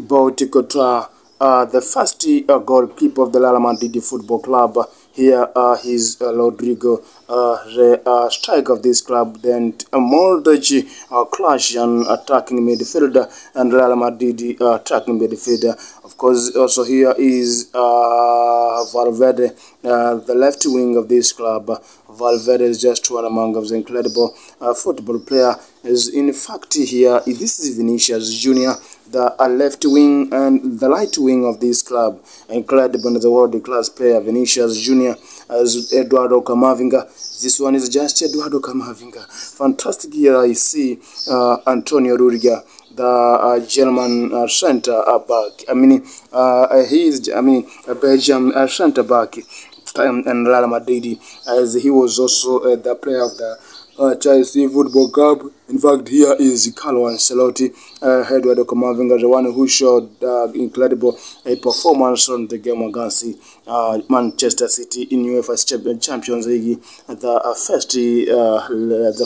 Thibaut Courtois, the first goalkeeper of the Real Madrid Football Club. Here is Rodrigo, the striker of this club. Then Modric, clash and attacking midfielder, and Real Madrid attacking midfielder. Of course, also here is Valverde, the left wing of this club. Valverde is just one among the incredible football player. Is in fact here, this is Vinicius Jr., the left wing and the right wing of this club. Incredible, the world-class player Vinicius Jr. as Eduardo Camavinga. This one is just Eduardo Camavinga. Fantastic here. I see Antonio Rodrigo, the German center back. He is a Belgian center back and Real Madrid, as he was also the player of the Chelsea Football Club. In fact, here is Carlo Ancelotti, Eduardo Camavinga, the one who showed incredible performance on the game against Manchester City in UEFA Champions League, the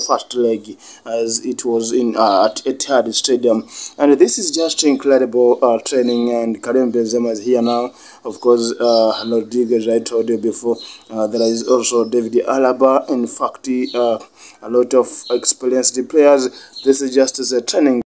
first leg, as it was in at Etihad Stadium. And this is just incredible training, and Karim Benzema is here now. Of course, Rodrigo, as I told you before, there is also David Alaba. In fact, a lot of experienced players. This is just as a training.